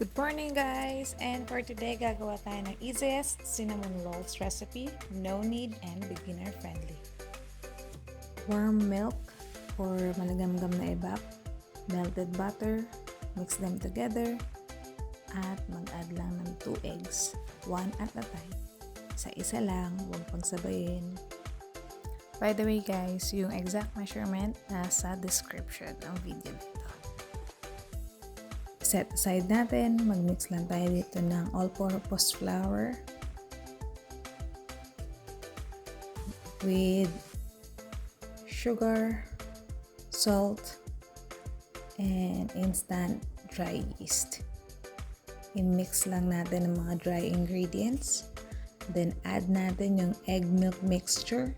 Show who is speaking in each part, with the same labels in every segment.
Speaker 1: Good morning guys! And for today, gagawa tayo ng easiest cinnamon rolls recipe, no knead and beginner friendly. Warm milk or malagamgam na ebap, melted butter, mix them together, at mag-add lang ng 2 eggs, one at a time. Sa isa lang, huwag pagsabayin. By the way guys, yung exact measurement nasa description ng video dito. Set aside natin, mag-mix lang tayo dito ng all-purpose flour with sugar, salt, and instant dry yeast. I-mix lang natin ang mga dry ingredients. Then add natin yung egg milk mixture.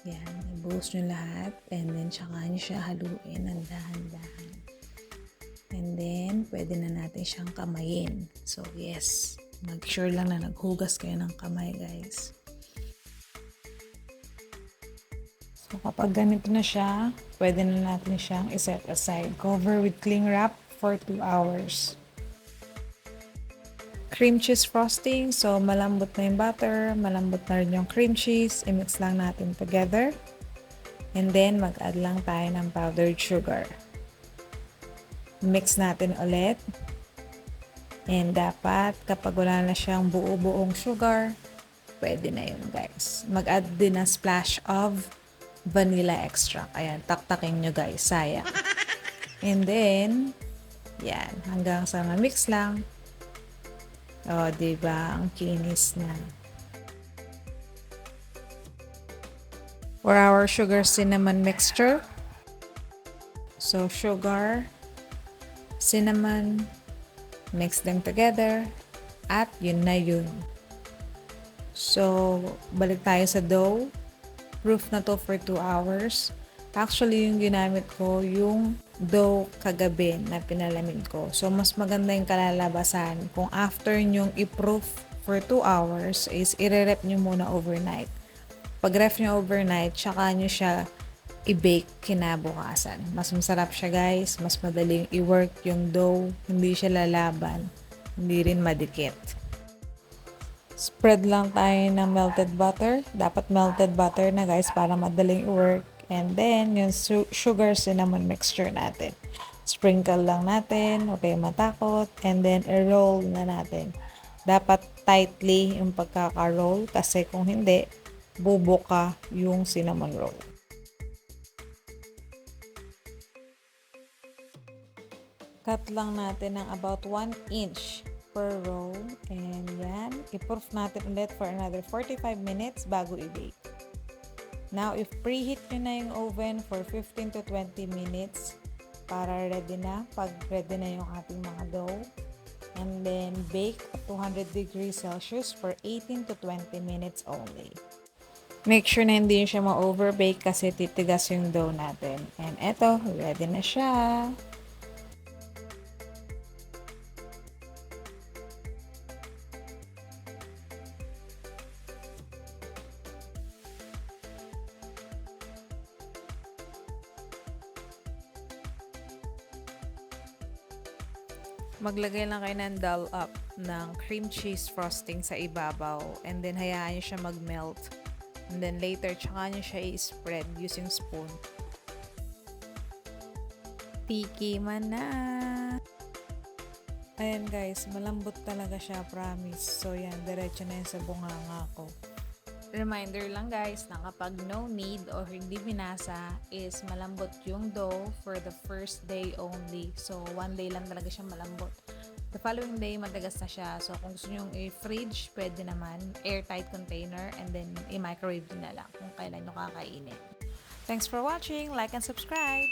Speaker 1: Yan, i-buhos nyo lahat and then tsaka nyo siya haluin ng dahan-dahan. And then, pwede na natin siyang kamayin. So, yes. Make sure lang na naghugas kayo ng kamay, guys. So, kapag ganito na siya, pwede na natin siyang iset aside. Cover with cling wrap for 2 hours. Cream cheese frosting. So, malambot na yung butter. Malambot na rin yung cream cheese. I-mix lang natin together. And then, mag-add lang tayo ng powdered sugar. Mix natin ulit. And dapat kapag wala na siyang buo-buong sugar, pwede na yun guys. Mag-add din na splash of vanilla extract. Ayan, taktakin nyo guys, sayang. And then, yan, hanggang sa ma-mix lang. O, diba? Ang kinis na. For our sugar cinnamon mixture. So, sugar, cinnamon, mix them together, at yun na yun. So, balik tayo sa dough. Proof na to for 2 hours. Actually, yung ginamit ko, yung dough kagabi na pinalamin ko. So, mas maganda yung kalalabasan kung after nyong i-proof for 2 hours is i-rep nyo muna overnight. Pag ref nyo overnight, tsaka nyo siya i-bake kinabukasan. Mas masarap siya guys, mas madaling i-work yung dough, hindi siya lalaban, hindi rin madikit. Spread lang tayo ng melted butter. Dapat melted butter na guys para madaling i-work. And then, yung sugar cinnamon mixture natin. Sprinkle lang natin, huwag kayong matakot. And then, i-roll na natin. Dapat tightly yung pagkaka-roll kasi kung hindi, bubuka yung cinnamon roll. Cut lang natin ng about 1 inch per roll. And yan, i-proof natin ulit for another 45 minutes bago i-bake. Now, if preheat nyo na yung oven for 15 to 20 minutes para ready na, pag ready na yung ating mga dough. And then, bake at 200 degrees Celsius for 18 to 20 minutes only. Make sure na hindi siya ma-overbake kasi titigas yung dough natin. And eto, ready na siya. Maglagay lang kayo ng doll up ng cream cheese frosting sa ibabaw and then hayaan nyo siya mag-melt. And then later, tsaka nyo siya i-spread using spoon. Tikiman na! Ayan guys, malambot talaga siya, promise. So yan, diretso na yan sa bunganga ko. Reminder lang guys na kapag no knead or hindi binasa is malambot yung dough for the first day only. So 1 day lang talaga siya malambot. The following day madagas na siya. So kung gusto nyo i-fridge, pwede naman airtight container and then i-microwave nyo na lang kung kailan nyo kakainin. Thanks for watching. Like and subscribe!